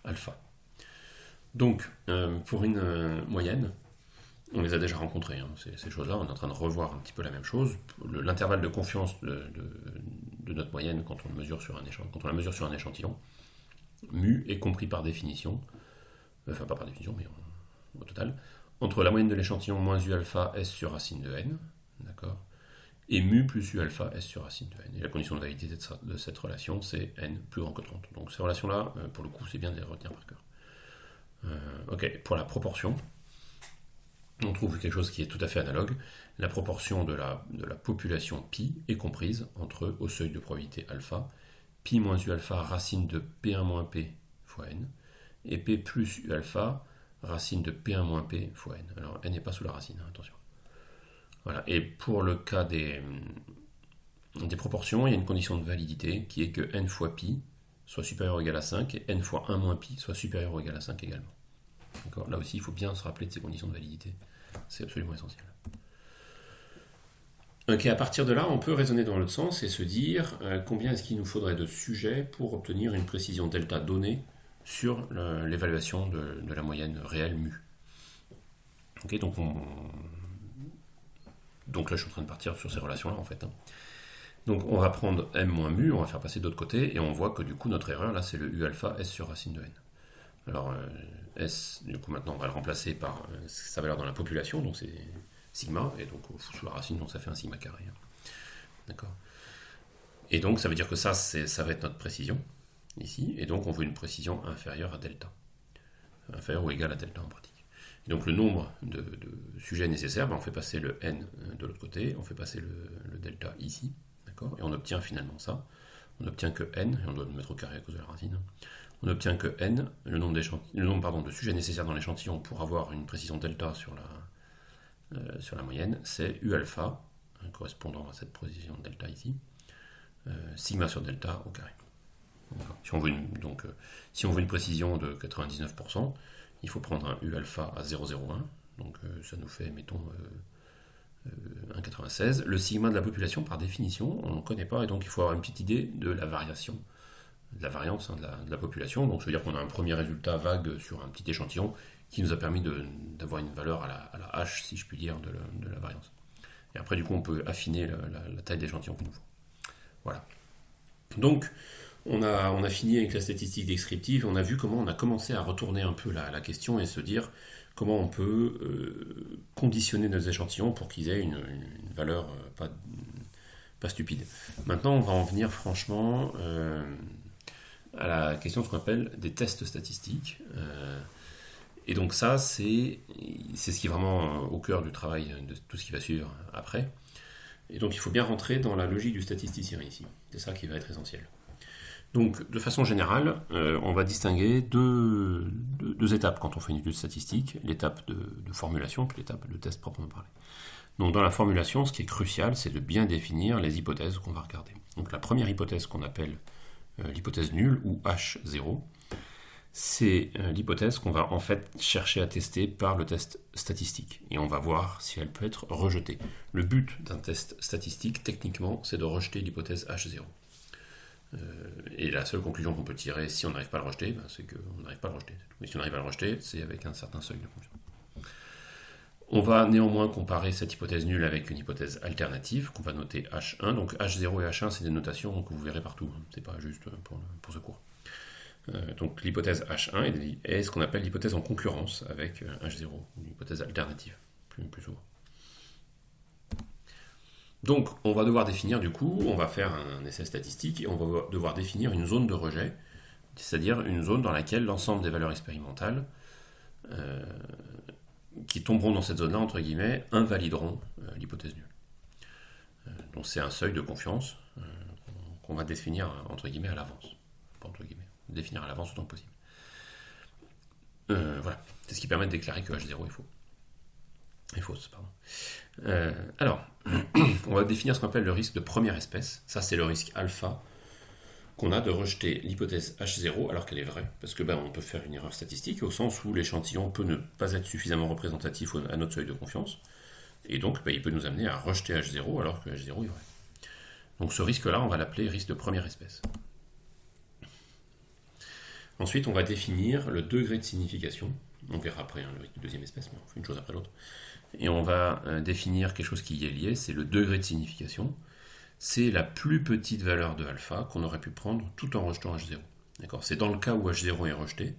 alpha. Donc, pour une moyenne, on les a déjà rencontrées, ces choses-là, on est en train de revoir un petit peu la même chose. L'intervalle de confiance de notre moyenne, quand on la mesure sur un échantillon, mu est compris par définition, enfin pas par définition, mais au total, entre la moyenne de l'échantillon moins u alpha s sur racine de n, d'accord, et mu plus u alpha s sur racine de n. Et la condition de validité de cette relation, c'est n plus grand que 30. Donc ces relations-là, pour le coup, c'est bien de les retenir par cœur. Ok, pour la proportion, on trouve quelque chose qui est tout à fait analogue. La proportion de la population pi est comprise entre, au seuil de probabilité alpha, pi moins u alpha racine de p1 moins p fois n, et p plus u alpha racine de p1 moins p fois n. Alors n n'est pas sous la racine, attention. Voilà. Et pour le cas des proportions, il y a une condition de validité qui est que n fois pi soit supérieur ou égal à 5 et n fois 1 moins pi soit supérieur ou égal à 5 également. D'accord. Là aussi, il faut bien se rappeler de ces conditions de validité. C'est absolument essentiel. Ok, à partir de là, on peut raisonner dans l'autre sens et se dire combien est-ce qu'il nous faudrait de sujets pour obtenir une précision delta donnée sur l'évaluation de la moyenne réelle mu. Ok, donc là, je suis en train de partir sur ces relations-là, en fait. Donc, on va prendre m moins mu, on va faire passer de l'autre côté, et on voit que du coup, notre erreur, là, c'est le u alpha s sur racine de n. Alors, s, du coup, maintenant, on va le remplacer par sa valeur dans la population, donc c'est sigma, et donc sous la racine, donc ça fait un sigma carré. D'accord. Et donc, ça veut dire que ça va être notre précision, ici, et donc on veut une précision inférieure à delta. Inférieure ou égale à delta en pratique. Et donc le nombre de sujets nécessaires, on fait passer le n de l'autre côté, on fait passer le delta ici, d'accord, et on obtient finalement ça. On obtient que n, et on doit le mettre au carré à cause de la racine, on obtient que n, le nombre de sujets nécessaires dans l'échantillon pour avoir une précision delta sur la moyenne, c'est u alpha, correspondant à cette précision delta ici, sigma sur delta au carré. Si on veut une précision de 99%, il faut prendre un U alpha à 0,01, donc ça nous fait, mettons, 1,96. Le sigma de la population, par définition, on ne connaît pas, et donc il faut avoir une petite idée de la variation, de la variance de la population. Donc ça veut dire qu'on a un premier résultat vague sur un petit échantillon qui nous a permis d'avoir une valeur à la h, si je puis dire, de la variance. Et après, du coup, on peut affiner la taille d'échantillon qu'il nous faut. Voilà. Donc, on a fini avec la statistique descriptive, on a vu comment on a commencé à retourner un peu la question et se dire comment on peut conditionner nos échantillons pour qu'ils aient une valeur pas stupide. Maintenant, on va en venir franchement à la question de ce qu'on appelle des tests statistiques. Et donc ça, c'est ce qui est vraiment au cœur du travail de tout ce qui va suivre après. Et donc il faut bien rentrer dans la logique du statisticien ici. C'est ça qui va être essentiel. Donc, de façon générale, on va distinguer deux étapes quand on fait une étude statistique, l'étape de formulation puis l'étape de test proprement parlé. Donc, dans la formulation, ce qui est crucial, c'est de bien définir les hypothèses qu'on va regarder. Donc, la première hypothèse qu'on appelle l'hypothèse nulle, ou H0, c'est l'hypothèse qu'on va en fait chercher à tester par le test statistique. Et on va voir si elle peut être rejetée. Le but d'un test statistique, techniquement, c'est de rejeter l'hypothèse H0. Et la seule conclusion qu'on peut tirer si on n'arrive pas à le rejeter, c'est qu'on n'arrive pas à le rejeter. Mais si on arrive à le rejeter, c'est avec un certain seuil de fonction. On va néanmoins comparer cette hypothèse nulle avec une hypothèse alternative qu'on va noter H1. Donc H0 et H1, c'est des notations que vous verrez partout. C'est pas juste pour ce cours. Donc l'hypothèse H1 est ce qu'on appelle l'hypothèse en concurrence avec H0, une hypothèse alternative, plus souvent. Donc on va devoir définir du coup, on va faire un essai statistique et on va devoir définir une zone de rejet, c'est-à-dire une zone dans laquelle l'ensemble des valeurs expérimentales qui tomberont dans cette zone-là, entre guillemets, invalideront l'hypothèse nulle. Donc c'est un seuil de confiance qu'on va définir, entre guillemets, à l'avance. Pas entre guillemets, définir à l'avance autant que possible. Voilà, c'est ce qui permet de déclarer que H0 est faux. Est fausse, pardon. Alors, on va définir ce qu'on appelle le risque de première espèce. Ça, c'est le risque alpha qu'on a de rejeter l'hypothèse H0 alors qu'elle est vraie, parce que on peut faire une erreur statistique au sens où l'échantillon peut ne pas être suffisamment représentatif à notre seuil de confiance, et donc il peut nous amener à rejeter H0 alors que H0 est vrai. Donc ce risque-là, on va l'appeler risque de première espèce. Ensuite, on va définir le degré de signification. On verra après le risque de deuxième espèce, mais on fait une chose après l'autre. Et on va définir quelque chose qui y est lié, c'est le degré de signification. C'est la plus petite valeur de alpha qu'on aurait pu prendre tout en rejetant H0. D'accord ? C'est dans le cas où H0 est rejeté,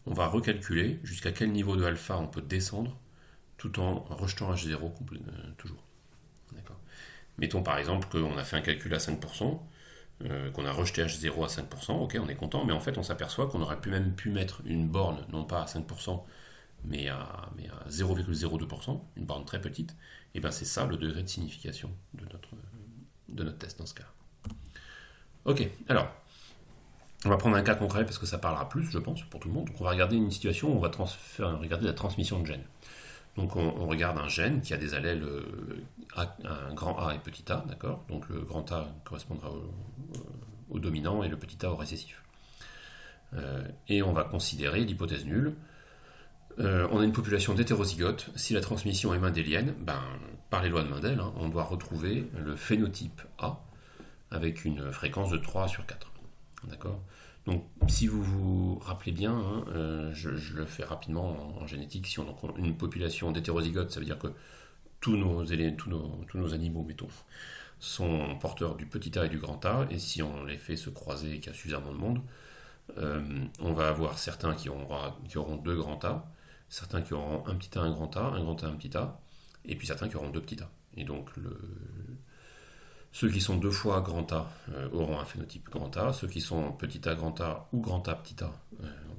on va recalculer jusqu'à quel niveau de alpha on peut descendre tout en rejetant H0 toujours. D'accord ? Mettons par exemple qu'on a fait un calcul à 5%, qu'on a rejeté H0 à 5%, ok, on est content, mais en fait on s'aperçoit qu'on aurait même pu mettre une borne, non pas à 5%, mais à 0,02%, une borne très petite, et bien c'est ça le degré de signification de notre test dans ce cas. Ok, alors, on va prendre un cas concret parce que ça parlera plus, je pense, pour tout le monde. Donc on va regarder une situation où on va regarder la transmission de gènes. Donc on regarde un gène qui a des allèles un grand A et petit a, d'accord ? Donc le grand A correspondra au dominant et le petit a au récessif. Et on va considérer l'hypothèse nulle. On a une population d'hétérozygotes. Si la transmission est mendélienne, par les lois de Mendel, on doit retrouver le phénotype A avec une fréquence de 3 sur 4. D'accord ? Donc, si vous vous rappelez bien, je le fais rapidement en génétique. Si on a une population d'hétérozygotes, ça veut dire que tous nos animaux, mettons, sont porteurs du petit a et du grand A. Et si on les fait se croiser et qu'il y a suffisamment de monde, on va avoir certains qui auront deux grands A, certains qui auront un petit a, un grand A, un petit a, et puis certains qui auront deux petits a. Et donc, ceux qui sont deux fois grand A auront un phénotype grand A, ceux qui sont petit a, grand A ou grand A, petit a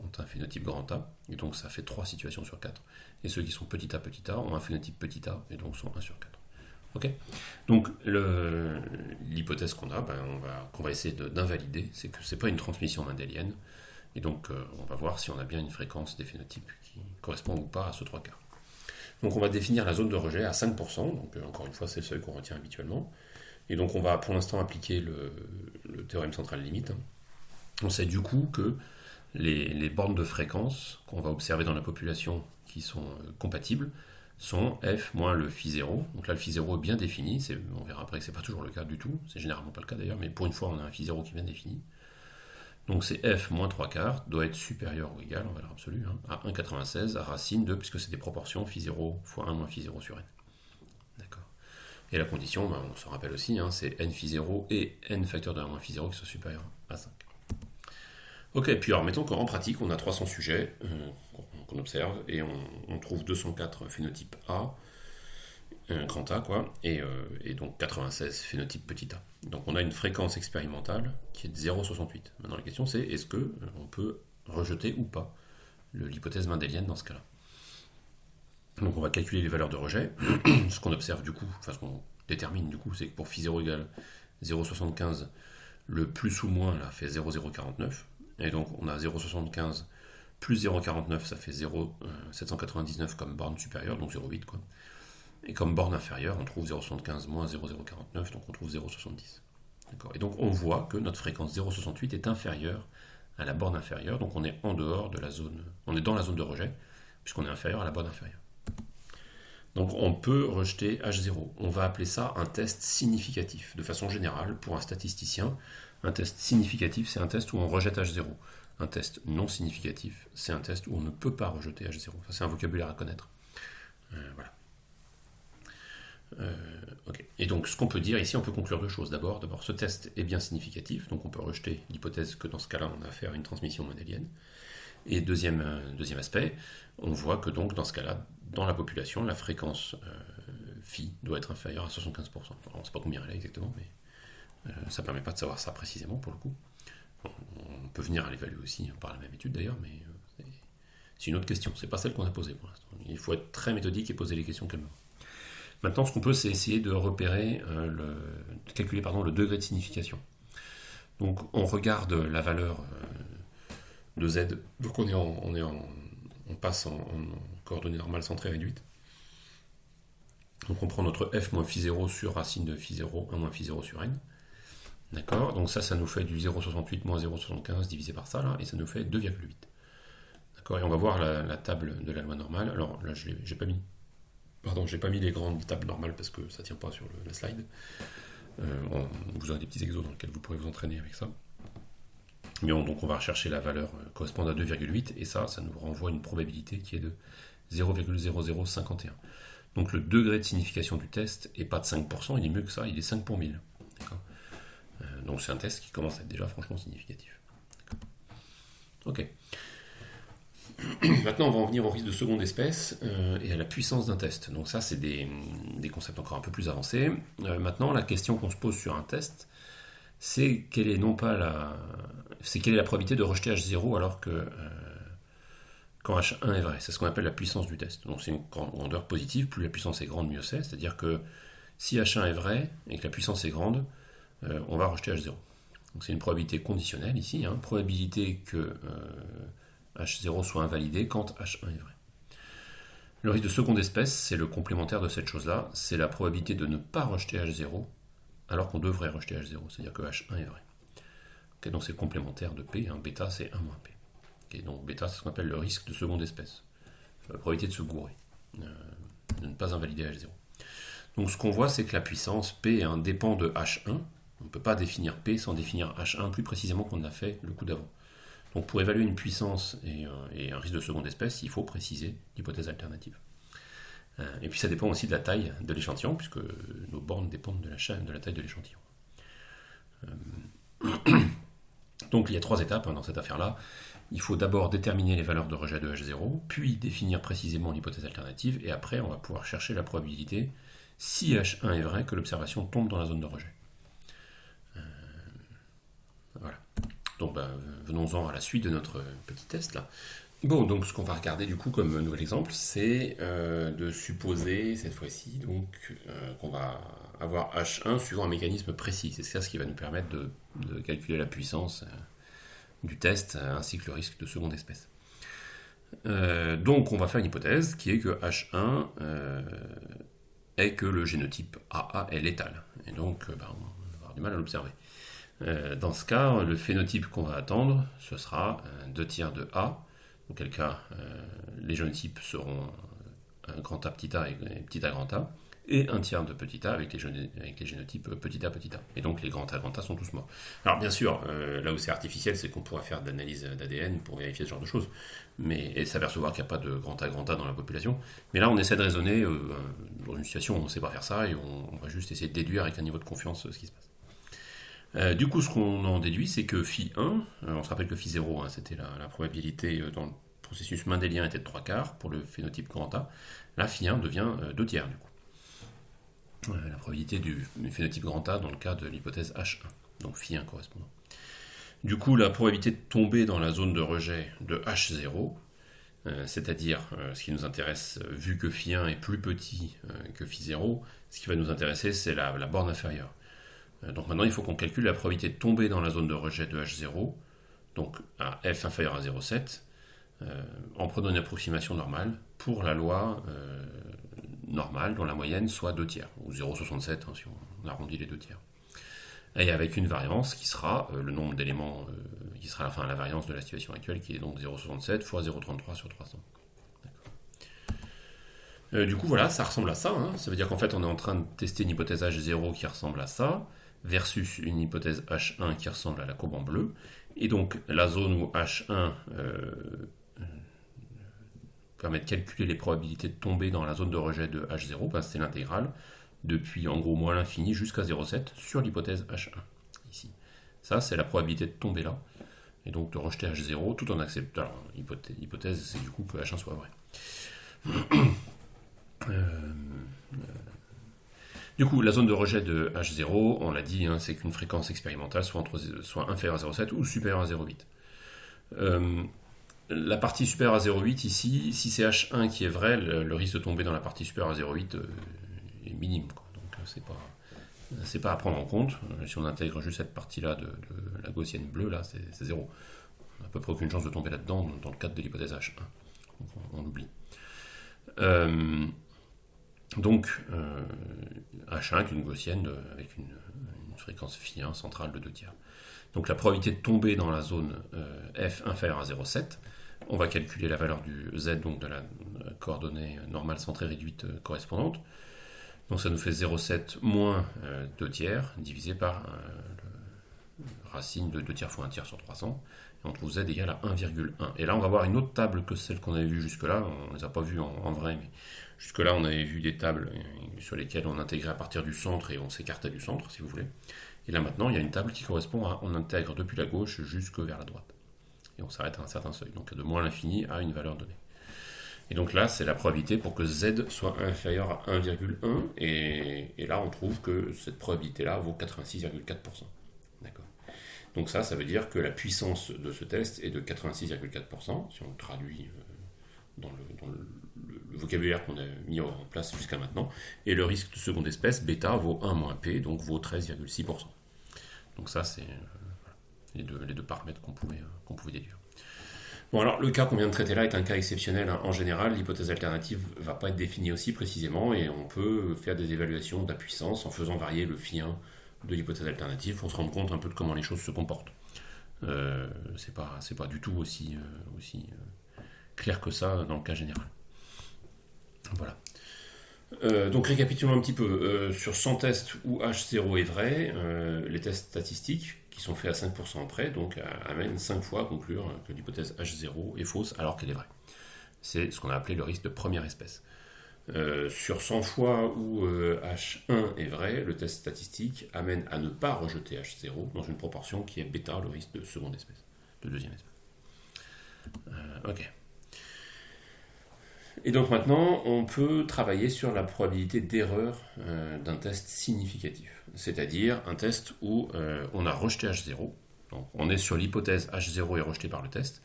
ont un phénotype grand A, et donc ça fait 3 situations sur 4. Et ceux qui sont petit a, ont un phénotype petit a, et donc sont 1 sur 4. Ok ? Donc l'hypothèse qu'on a, qu'on va essayer d'invalider, c'est que c'est pas une transmission mendélienne, et donc on va voir si on a bien une fréquence des phénotypes qui correspond ou pas à ce 3 quarts. Donc on va définir la zone de rejet à 5%, donc encore une fois c'est le seuil qu'on retient habituellement. Et donc on va pour l'instant appliquer le théorème central limite. On sait du coup que les bornes de fréquence qu'on va observer dans la population qui sont compatibles sont f moins le phi 0. Donc là le phi 0 est bien défini, on verra après que c'est pas toujours le cas du tout, c'est généralement pas le cas d'ailleurs, mais pour une fois on a un phi 0 qui est bien défini. Donc c'est f moins 3 quarts doit être supérieur ou égal en valeur absolue à 1,96 à racine de, puisque c'est des proportions phi 0 fois 1 moins phi 0 sur n. D'accord. Et la condition, on se rappelle aussi, c'est n phi 0 et n facteur de 1 moins phi 0 qui sont supérieurs à 5. Ok, puis alors mettons qu'en pratique, on a 300 sujets qu'on observe et on trouve 204 phénotypes A, grand A quoi, et donc 96 phénotypes petit a. Donc on a une fréquence expérimentale qui est de 0,68. Maintenant la question c'est, est-ce qu'on peut rejeter ou pas l'hypothèse mendélienne dans ce cas-là ? Donc on va calculer les valeurs de rejet. Ce qu'on observe du coup, enfin ce qu'on détermine du coup, c'est que pour phi 0 égale 0,75, le plus ou moins là fait 0,049. Et donc on a 0,75 plus 0,49, ça fait 0,799 comme borne supérieure, donc 0,8 quoi. Et comme borne inférieure, on trouve 0,75 moins 0,049, donc on trouve 0,70. D'accord. Et donc on voit que notre fréquence 0,68 est inférieure à la borne inférieure, donc on est en dehors de la zone, on est dans la zone de rejet, puisqu'on est inférieur à la borne inférieure. Donc on peut rejeter H0. On va appeler ça un test significatif. De façon générale, pour un statisticien, un test significatif, c'est un test où on rejette H0. Un test non significatif, c'est un test où on ne peut pas rejeter H0. Ça, c'est un vocabulaire à connaître. Voilà. Okay. Et donc ce qu'on peut dire ici, on peut conclure deux choses. D'abord, ce test est bien significatif, donc on peut rejeter l'hypothèse que dans ce cas-là, on a affaire à une transmission mendélienne. Et deuxième aspect, on voit que donc dans ce cas-là, dans la population, la fréquence phi doit être inférieure à 75%. Alors, on ne sait pas combien elle est exactement, mais ça ne permet pas de savoir ça précisément pour le coup. On peut venir à l'évaluer aussi par la même étude d'ailleurs, mais c'est une autre question. C'est pas celle qu'on a posée pour l'instant. Il faut être très méthodique et poser les questions calmement. Maintenant, ce qu'on peut, c'est essayer de repérer, de calculer le degré de signification. Donc, on regarde la valeur de z. Donc, on passe en coordonnées normales centrées réduites. Donc, on prend notre f moins phi0 sur racine de phi0, 1 moins phi0 sur n. D'accord. Donc, ça nous fait du 0,68 moins 0,75 divisé par ça, là, et ça nous fait 2,8. D'accord. Et on va voir la table de la loi normale. Alors, là, j'ai pas mis les grandes tables normales parce que ça ne tient pas sur la slide. Vous aurez des petits exos dans lesquels vous pourrez vous entraîner avec ça. Mais donc on va rechercher la valeur correspondant à 2,8 et ça nous renvoie une probabilité qui est de 0,0051. Donc le degré de signification du test n'est pas de 5%, il est mieux que ça, il est 5 pour 1000. Donc c'est un test qui commence à être déjà franchement significatif. Ok. Maintenant, on va en venir au risque de seconde espèce et à la puissance d'un test. Donc ça, c'est des concepts encore un peu plus avancés. Maintenant, la question qu'on se pose sur un test, c'est quelle est la probabilité de rejeter H0 alors que quand H1 est vrai. C'est ce qu'on appelle la puissance du test. Donc c'est une grandeur positive. Plus la puissance est grande, mieux c'est. C'est-à-dire que si H1 est vrai et que la puissance est grande, on va rejeter H0. Donc c'est une probabilité conditionnelle ici. Probabilité que H0 soit invalidé quand H1 est vrai. Le risque de seconde espèce, c'est le complémentaire de cette chose-là, c'est la probabilité de ne pas rejeter H0 alors qu'on devrait rejeter H0, c'est-à-dire que H1 est vrai. Okay, donc c'est complémentaire de P, bêta c'est 1 moins P. Okay, donc bêta c'est ce qu'on appelle le risque de seconde espèce, la probabilité de se gourer, de ne pas invalider H0. Donc ce qu'on voit c'est que la puissance P dépend de H1, on ne peut pas définir P sans définir H1 plus précisément qu'on a fait le coup d'avant. Donc pour évaluer une puissance et un risque de seconde espèce, il faut préciser l'hypothèse alternative. Et puis ça dépend aussi de la taille de l'échantillon, puisque nos bornes dépendent de la taille de l'échantillon. Donc il y a 3 étapes dans cette affaire-là. Il faut d'abord déterminer les valeurs de rejet de H0, puis définir précisément l'hypothèse alternative, et après on va pouvoir chercher la probabilité, si H1 est vrai, que l'observation tombe dans la zone de rejet. Voilà. Donc venons-en à la suite de notre petit test là. Bon, donc ce qu'on va regarder du coup comme nouvel exemple, c'est de supposer cette fois-ci qu'on va avoir H1 suivant un mécanisme précis. C'est ça ce qui va nous permettre de calculer la puissance du test ainsi que le risque de seconde espèce. Donc on va faire une hypothèse qui est que H1 est que le génotype AA est létal. Et donc on va avoir du mal à l'observer. Dans ce cas, le phénotype qu'on va attendre, ce sera 2 tiers de A, auquel cas les génotypes seront grand A, petit a et petit a, grand A, et 1 tiers de petit a avec les génotypes petit a, petit a. Et donc les grand A sont tous morts. Alors bien sûr, là où c'est artificiel, c'est qu'on pourra faire d'analyse d'ADN pour vérifier ce genre de choses, et s'apercevoir qu'il n'y a pas de grand A dans la population. Mais là, on essaie de raisonner dans une situation où on ne sait pas faire ça, et on va juste essayer de déduire avec un niveau de confiance ce qui se passe. Du coup, ce qu'on en déduit, c'est que phi1, on se rappelle que phi0, c'était la probabilité dans le processus mendélien était de 3/4 pour le phénotype grand A. Là, phi1 devient 2 tiers du coup. La probabilité du phénotype grand A dans le cas de l'hypothèse H1, donc phi1 correspondant. Du coup, la probabilité de tomber dans la zone de rejet de H0, c'est-à-dire ce qui nous intéresse, vu que phi1 est plus petit que phi0, ce qui va nous intéresser, c'est la borne inférieure. Donc maintenant, il faut qu'on calcule la probabilité de tomber dans la zone de rejet de H0, donc à f inférieur à 0,7, en prenant une approximation normale pour la loi normale, dont la moyenne soit 2 tiers, ou 0,67 si on arrondit les 2 tiers. Et avec une variance qui sera le nombre d'éléments, qui sera la variance de la situation actuelle, qui est donc 0,67 fois 0,33 sur 300. Du coup, voilà, ça ressemble à ça. Ça veut dire qu'en fait, on est en train de tester une hypothèse H0 qui ressemble à ça, versus une hypothèse H1 qui ressemble à la courbe en bleu. Et donc, la zone où H1 permet de calculer les probabilités de tomber dans la zone de rejet de H0, c'est l'intégrale depuis en gros moins l'infini jusqu'à 0,7 sur l'hypothèse H1, ici. Ça, c'est la probabilité de tomber là, et donc de rejeter H0 tout en acceptant. Alors, l'hypothèse, c'est du coup que H1 soit vrai. Du coup, la zone de rejet de H0, on l'a dit, c'est qu'une fréquence expérimentale soit inférieure à 0,7 ou supérieure à 0,8. La partie supérieure à 0,8 ici, si c'est H1 qui est vrai, le risque de tomber dans la partie supérieure à 0,8 est minime, quoi. Donc c'est pas à prendre en compte. Si on intègre juste cette partie-là de la gaussienne bleue, là, c'est 0. On n'a à peu près aucune chance de tomber là-dedans dans le cadre de l'hypothèse H1. Donc on l'oublie. Donc H1 est une gaussienne avec une fréquence phi1 centrale de 2 tiers. Donc la probabilité de tomber dans la zone F inférieure à 0,7, on va calculer la valeur du Z, donc de la coordonnée normale centrée réduite correspondante. Donc ça nous fait 0,7 moins 2 tiers divisé par racine de 2 tiers fois 1 tiers sur 300. Et on trouve Z égale à 1,1. Et là on va voir une autre table que celle qu'on avait vue jusque-là. On ne les a pas vues en vrai, mais jusque-là on avait vu des tables sur lesquelles on intégrait à partir du centre et on s'écartait du centre, si vous voulez. Et là maintenant il y a une table qui correspond à on intègre depuis la gauche jusque vers la droite. Et on s'arrête à un certain seuil, donc de moins l'infini à une valeur donnée. Et donc là, c'est la probabilité pour que Z soit inférieur à 1,1. Et là, on trouve que cette probabilité-là vaut 86,4%. D'accord. Donc ça veut dire que la puissance de ce test est de 86,4%, si on le traduit dans le vocabulaire qu'on a mis en place jusqu'à maintenant. Et le risque de seconde espèce, bêta, vaut 1 moins P, donc vaut 13,6%. Donc ça, c'est les deux paramètres qu'on pouvait déduire. Bon, alors le cas qu'on vient de traiter là est un cas exceptionnel. En général, l'hypothèse alternative ne va pas être définie aussi précisément et on peut faire des évaluations de la puissance en faisant varier le phi1 de l'hypothèse alternative pour se rendre compte un peu de comment les choses se comportent. C'est pas du tout aussi clair que ça dans le cas général. Voilà. Donc récapitulons un petit peu. Sur 100 tests où H0 est vrai, les tests statistiques qui sont faits à 5% près, donc amènent 5 fois à conclure que l'hypothèse H0 est fausse alors qu'elle est vraie. C'est ce qu'on a appelé le risque de première espèce. Sur 100 fois où H1 est vrai, le test statistique amène à ne pas rejeter H0 dans une proportion qui est bêta, le risque de seconde espèce, de deuxième espèce. Ok. Et donc maintenant, on peut travailler sur la probabilité d'erreur d'un test significatif, c'est-à-dire un test où on a rejeté H0, donc on est sur l'hypothèse H0 est rejeté par le test,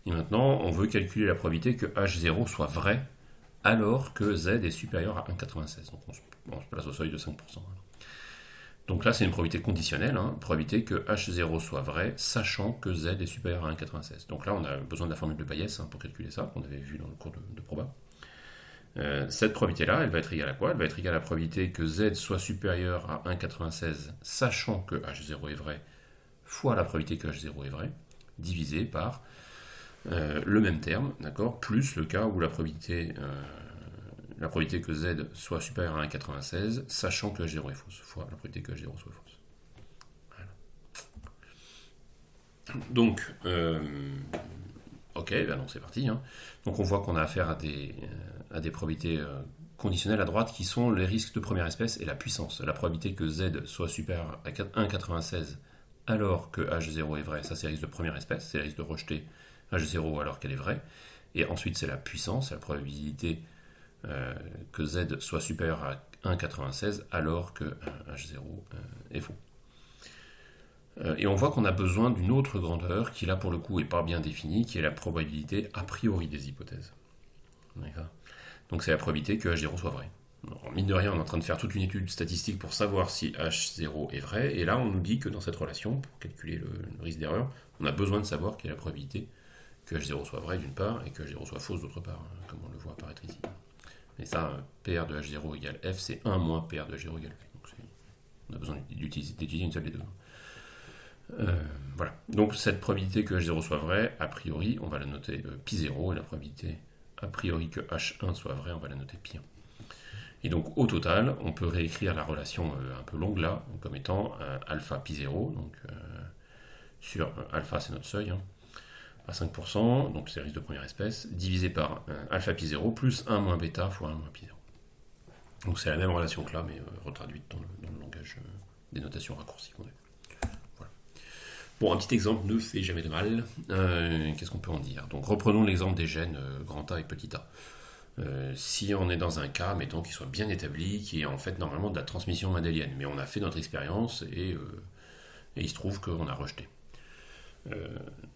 et maintenant on veut calculer la probabilité que H0 soit vrai alors que Z est supérieur à 1,96, donc on se place au seuil de 5%. Donc là c'est une probabilité conditionnelle, probabilité que H0 soit vrai sachant que Z est supérieur à 1,96. Donc là on a besoin de la formule de Bayes pour calculer ça, qu'on avait vu dans le cours de proba. Cette probabilité-là, elle va être égale à quoi? Elle va être égale à la probabilité que Z soit supérieur à 1,96 sachant que H0 est vrai fois la probabilité que H0 est vrai, divisé par le même terme, d'accord, plus le cas où la probabilité que Z soit supérieure à 1,96, sachant que H0 est fausse, fois la probabilité que H0 soit fausse. Voilà. Donc, ok, ben non, c'est parti. Donc on voit qu'on a affaire à des probabilités conditionnelles à droite qui sont les risques de première espèce et la puissance. La probabilité que Z soit supérieur à 1,96 alors que H0 est vrai, ça c'est le risque de première espèce, c'est le risque de rejeter H0 alors qu'elle est vraie. Et ensuite c'est la puissance, la probabilité que Z soit supérieur à 1,96 alors que H0 est faux. Et on voit qu'on a besoin d'une autre grandeur qui là pour le coup n'est pas bien définie, qui est la probabilité a priori des hypothèses. D'accord. Donc c'est la probabilité que H0 soit vrai. Alors, mine de rien, on est en train de faire toute une étude statistique pour savoir si H0 est vrai, et là on nous dit que dans cette relation, pour calculer le risque d'erreur, on a besoin de savoir quelle est la probabilité que H0 soit vrai d'une part et que H0 soit fausse d'autre part, comme on le voit apparaître ici. Et ça, PR de H0 égale F, c'est 1 moins PR de H0 égale F. Donc on a besoin d'étudier une seule des deux. Voilà. Donc cette probabilité que H0 soit vrai, a priori, on va la noter pi0, et la probabilité a priori que H1 soit vrai, on va la noter pi1. Et donc au total, on peut réécrire la relation un peu longue là, comme étant alpha pi0, donc sur alpha c'est notre seuil, à 5%, donc c'est le risque de première espèce, divisé par alpha pi0 plus 1 moins bêta fois 1 moins pi0. Donc c'est la même relation que là, mais retraduite dans le langage des notations raccourcies qu'on a vu. Voilà. Bon, un petit exemple ne fait jamais de mal. Qu'est-ce qu'on peut en dire? Donc reprenons l'exemple des gènes grand A et petit a. Si on est dans un cas, mettons, qui soit bien établi, qui est en fait normalement de la transmission mendélienne, mais on a fait notre expérience et il se trouve qu'on a rejeté.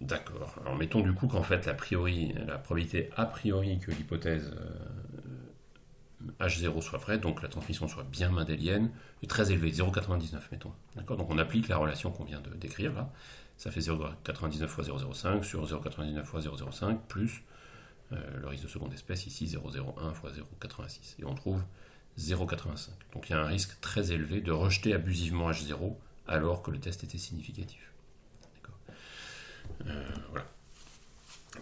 D'accord. Alors mettons du coup qu'en fait la probabilité a priori que l'hypothèse H0 soit vraie, donc la transmission soit bien mendélienne, est très élevée, 0,99 mettons. D'accord. Donc on applique la relation qu'on vient de décrire là. Ça fait 0,99 fois 0,05 sur 0,99 fois 0,05 plus le risque de seconde espèce ici 0,01 fois 0,86. Et on trouve 0,85. Donc il y a un risque très élevé de rejeter abusivement H0 alors que le test était significatif. D'accord. Voilà.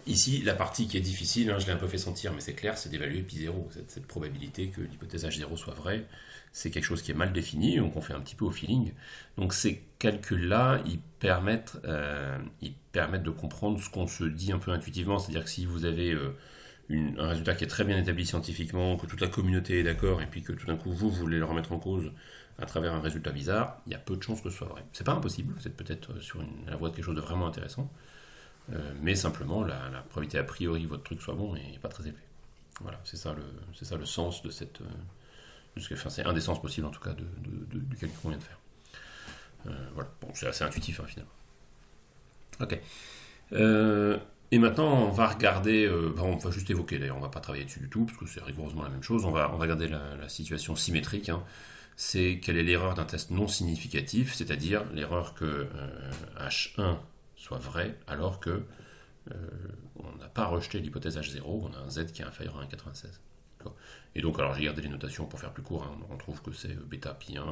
Ici, la partie qui est difficile, je l'ai un peu fait sentir, mais c'est clair, c'est d'évaluer pi0. Cette probabilité que l'hypothèse H0 soit vraie, c'est quelque chose qui est mal défini, donc on fait un petit peu au feeling. Donc ces calculs-là, ils permettent de comprendre ce qu'on se dit un peu intuitivement, c'est-à-dire que si vous avez un résultat qui est très bien établi scientifiquement, que toute la communauté est d'accord, et puis que tout d'un coup vous voulez le remettre en cause à travers un résultat bizarre, il y a peu de chances que ce soit vrai. C'est pas impossible, vous êtes peut-être sur la voie de quelque chose de vraiment intéressant, mais simplement la probabilité a priori que votre truc soit bon n'est pas très élevée. Voilà, c'est ça le sens de cette... c'est un des sens possibles en tout cas du calcul qu'on vient de faire. Voilà, bon, c'est assez intuitif finalement. Ok. Et maintenant, on va regarder, on va juste évoquer d'ailleurs, on va pas travailler dessus du tout, parce que c'est rigoureusement la même chose, on va regarder la situation symétrique, c'est quelle est l'erreur d'un test non significatif, c'est-à-dire l'erreur que H1 soit vrai, alors que on n'a pas rejeté l'hypothèse H0, on a un Z qui est inférieur à 1,96. Et donc, alors j'ai gardé les notations pour faire plus court, on trouve que c'est bêta pi 1,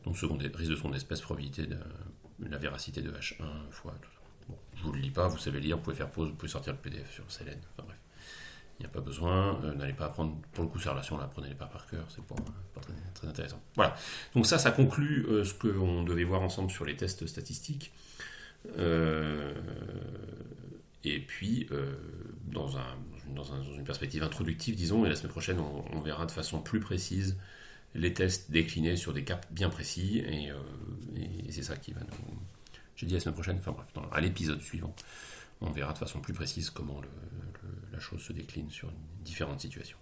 donc risque de seconde espèce, probabilité de la véracité de H1 fois tout ça. Bon, je vous le lis pas, vous savez lire, vous pouvez faire pause, vous pouvez sortir le PDF sur Selene, enfin bref. Il n'y a pas besoin, n'allez pas apprendre, pour le coup ces relations là, prenez-les pas par cœur, c'est pas très, très intéressant. Voilà, donc ça conclut ce qu'on devait voir ensemble sur les tests statistiques. Et puis, dans une perspective introductive, disons, et la semaine prochaine, on verra de façon plus précise les tests déclinés sur des cas bien précis, et c'est ça qui va nous... J'ai dit la semaine prochaine, enfin bref, à l'épisode suivant, on verra de façon plus précise comment la chose se décline sur différentes situations.